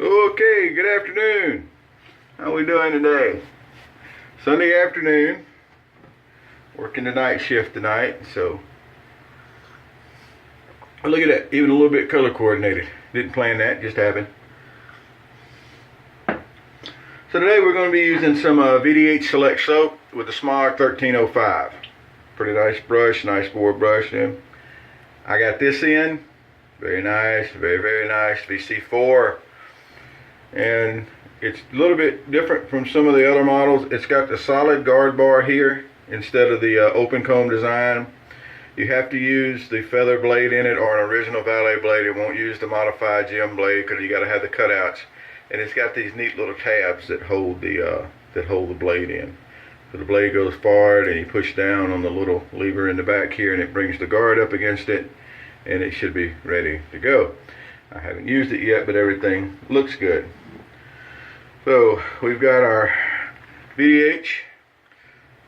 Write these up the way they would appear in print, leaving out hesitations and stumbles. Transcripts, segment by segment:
Okay, good afternoon. How we doing today? Sunday afternoon. Working the night shift tonight, so look at that, even a little bit color coordinated. Didn't plan that, just happened. So today we're going to be using some VDH Select soap with the Semogue 1305. Pretty nice brush, nice bore brush. And I got this in. Very nice, very nice VC4. And it's a little bit different from some of the other models. It's got the solid guard bar here instead of the open comb design. You have to use the feather blade in it or an original Valet blade. It won't use the modified gem blade because you got to have the cutouts. And it's got these neat little tabs that hold the blade in. So the blade goes forward and you push down on the little lever in the back here and it brings the guard up against it and it should be ready to go. I haven't used it yet, but everything looks good. So we've got our VDH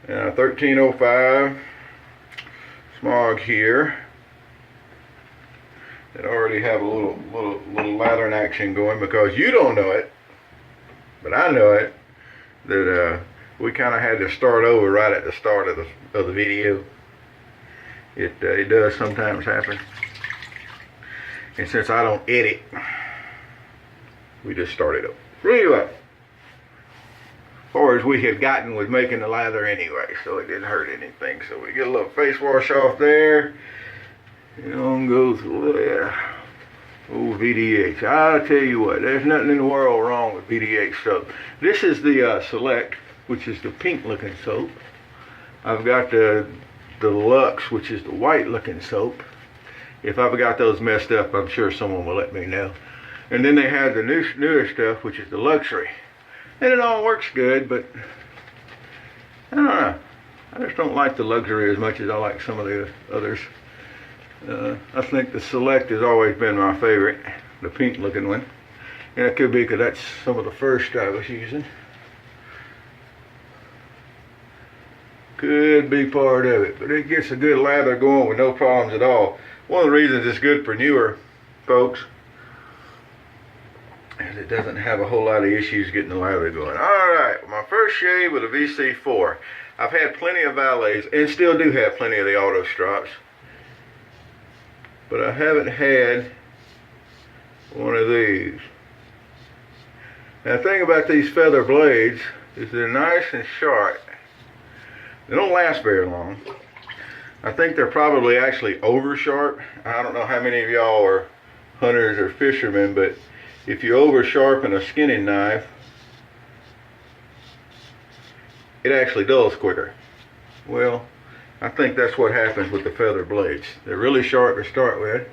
1305 Semogue here. It already have a little lathering action going because you don't know it, but I know it, that we kind of had to start over right at the start of the video. It does sometimes happen, and since I don't edit, we just started over. Anyway, as far as we had gotten with making the lather anyway, so it didn't hurt anything. So we get a little face wash off there. And on goes, yeah, old VDH. I'll tell you what, there's nothing in the world wrong with VDH soap. This is the Select, which is the pink looking soap. I've got the Luxe, which is the white looking soap. If I've got those messed up, I'm sure someone will let me know. And then they have the newer stuff, which is the Luxury. And it all works good, but I don't know. I just don't like the Luxury as much as I like some of the others. I think the Select has always been my favorite, the pink looking one. And it could be because that's some of the first I was using. Could be part of it, but it gets a good lather going with no problems at all. One of the reasons it's good for newer folks is it doesn't have a whole lot of issues getting the lather going. Alright, my first shave with a VC4. I've had plenty of Valets and still do have plenty of the Autostrops, but I haven't had one of these. Now the thing about these feather blades is they're nice and sharp. They don't last very long. I think they're probably actually over sharp. I don't know how many of y'all are hunters or fishermen, but if you over sharpen a skinning knife, it actually dulls quicker. Well, I think that's what happens with the feather blades. They're really sharp to start with.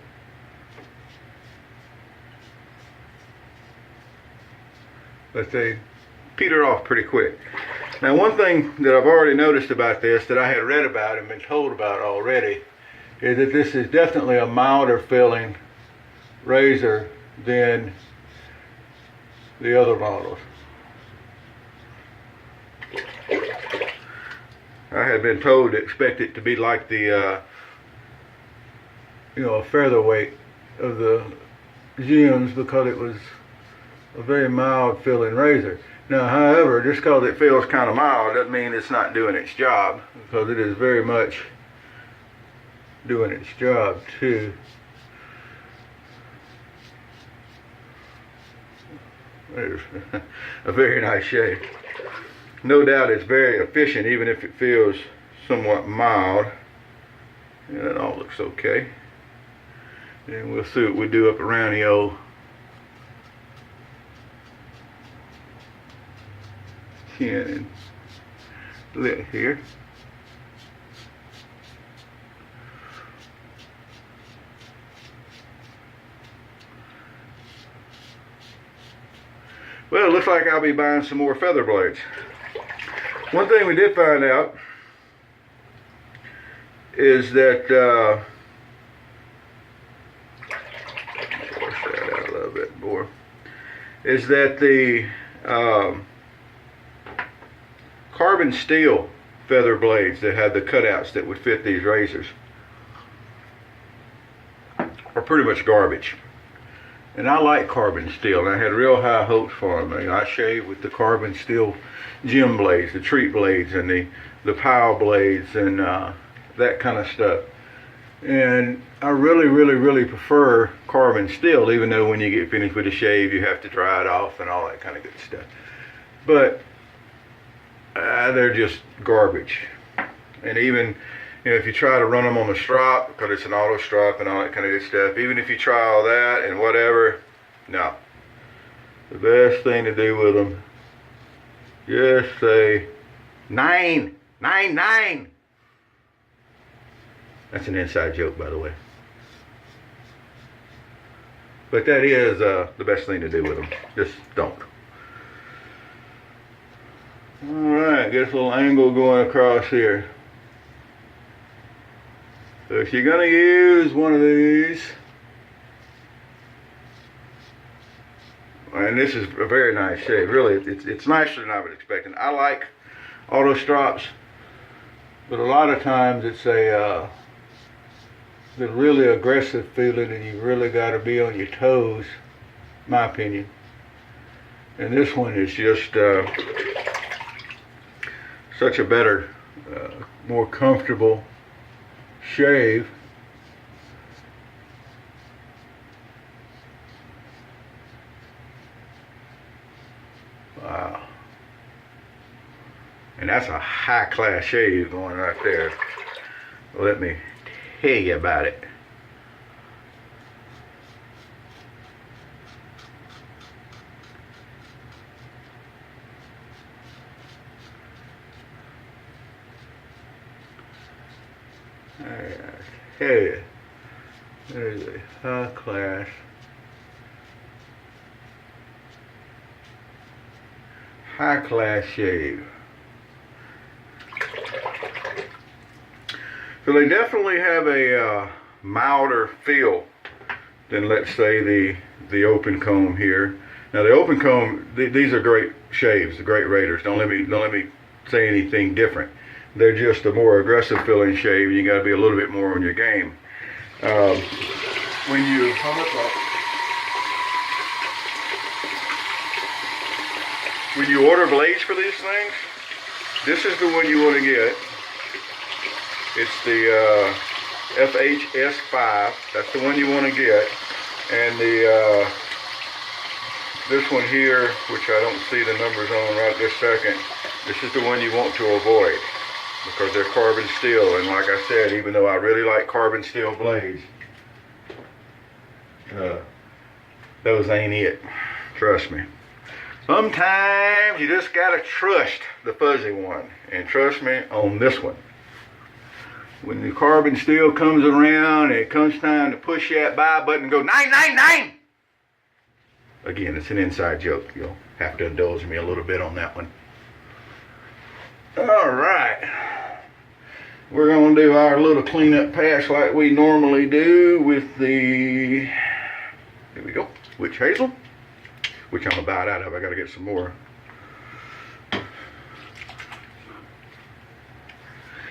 But they peter off pretty quick. Now one thing that I've already noticed about this, that I had read about and been told about already, is that this is definitely a milder feeling razor than the other models. I had been told to expect it to be like the a featherweight of the gems because it was a very mild feeling razor. Now however, just because it feels kind of mild doesn't mean it's not doing its job, because it is very much doing its job too. There's a very nice shave. No doubt it's very efficient, even if it feels somewhat mild. And it all looks okay. And we'll see what we do up around the old chin and lip here. Well, it looks like I'll be buying some more feather blades. One thing we did find out is that wash that out a little bit more. Is that the carbon steel feather blades that had the cutouts that would fit these razors are pretty much garbage. And I like carbon steel, and I had real high hopes for them. I shave with the carbon steel gem blades, the treat blades, and the power blades, and that kind of stuff. And I really prefer carbon steel, even though when you get finished with the shave, you have to dry it off and all that kind of good stuff. But they're just garbage. And even, you know, if you try to run them on the strop, because it's an auto strop and all that kind of good stuff, even if you try all that and whatever, no. The best thing to do with them, just say 999. That's an inside joke, by the way. But that is the best thing to do with them. Just don't. Alright, get a little angle going across here. So if you're going to use one of these, and this is a very nice shave, really, it's nicer than I was expecting. I like auto strops, but a lot of times it's a really aggressive feeling, and you really got to be on your toes, my opinion. And this one is just such a better, more comfortable shave. Wow. And that's a high class shave going right there. Let me tell you about it. Hey, there's a high class shave. So they definitely have a milder feel than, let's say, the open comb here. Now the open comb, these are great shaves, great raiders. Don't let me say anything different. They're just a more aggressive feeling shave. You got to be a little bit more on your game. When you order blades for these things, this is the one you want to get. It's the FHS5. That's the one you want to get. And this one here, which I don't see the numbers on right this second, this is the one you want to avoid, because they're carbon steel. And like I said, even though I really like carbon steel blades, those ain't it. Trust me. Sometimes you just gotta trust the fuzzy one. And trust me on this one. When the carbon steel comes around and it comes time to push that buy button and go 999. Again, it's an inside joke. You'll have to indulge me a little bit on that one. Alright. We're going to do our little cleanup pass like we normally do with the, here we go, witch hazel, which I'm about out of. I got to get some more.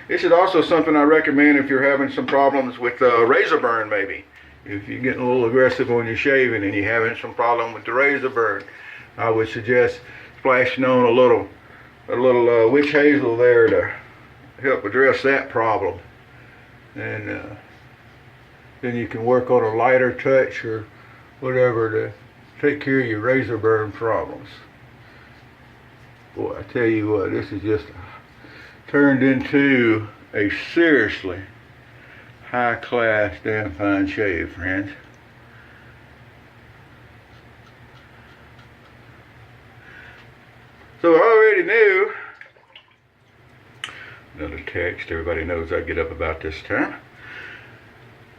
This is also something I recommend if you're having some problems with razor burn, maybe. If you're getting a little aggressive on your shaving and you're having some problem with the razor burn, I would suggest splashing on a little witch hazel there to help address that problem. And then you can work on a lighter touch or whatever to take care of your razor burn problems. Boy, I tell you what, this is just turned into a seriously high class damn fine shave, friends. So I already knew, another text, everybody knows I get up about this time.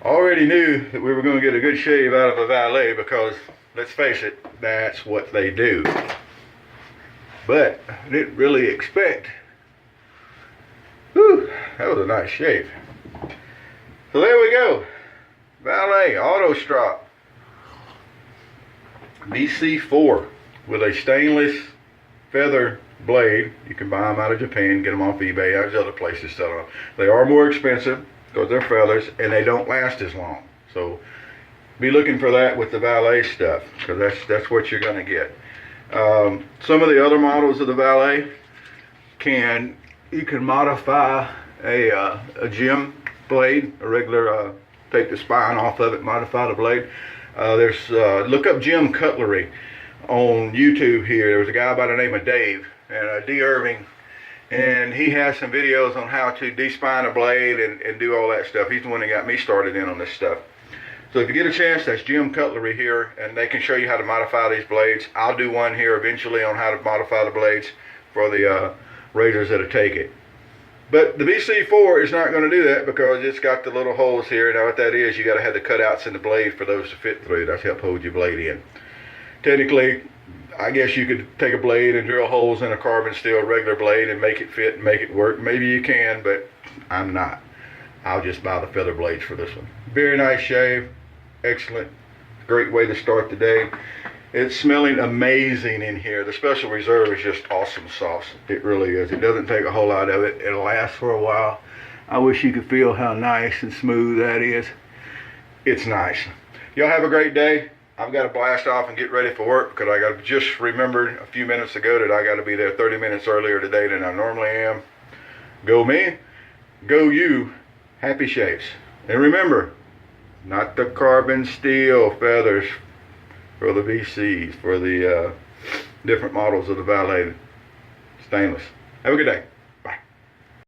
Already knew that we were going to get a good shave out of a valet, because let's face it, that's what they do. But I didn't really expect. Whew, that was a nice shave. So there we go. Valet Autostrop VC4 with a stainless feather blade. You can buy them out of Japan, get them off eBay. There's other places selling them. They are more expensive because they're feathers, and they don't last as long. So be looking for that with the Valet stuff, because that's what you're going to get. Some of the other models of the Valet you can modify a gem blade, a regular, take the spine off of it, modify the blade. Look up gem cutlery on YouTube here. There was a guy by the name of Dave, and D. Irving, and he has some videos on how to de-spine a blade and do all that stuff. He's the one that got me started in on this stuff. So if you get a chance, that's Gem Cutlery here, and they can show you how to modify these blades. I'll do one here eventually on how to modify the blades for the razors that'll take it. But the VC4 is not going to do that because it's got the little holes here. Now what that is, you got to have the cutouts in the blade for those to fit through. That's help hold your blade in. Technically, I guess you could take a blade and drill holes in a carbon steel regular blade and make it fit and make it work. Maybe you can, but I'm not. I'll just buy the feather blades for this one. Very nice shave. Excellent. Great way to start the day. It's smelling amazing in here. The Special Reserve is just awesome sauce. It really is. It doesn't take a whole lot of it. It'll last for a while. I wish you could feel how nice and smooth that is. It's nice. Y'all have a great day. I've got to blast off and get ready for work because I just remembered a few minutes ago that I got to be there 30 minutes earlier today than I normally am. Go me, go you. Happy shaves. And remember, not the carbon steel feathers for the VCs, for the different models of the Valet stainless. Have a good day.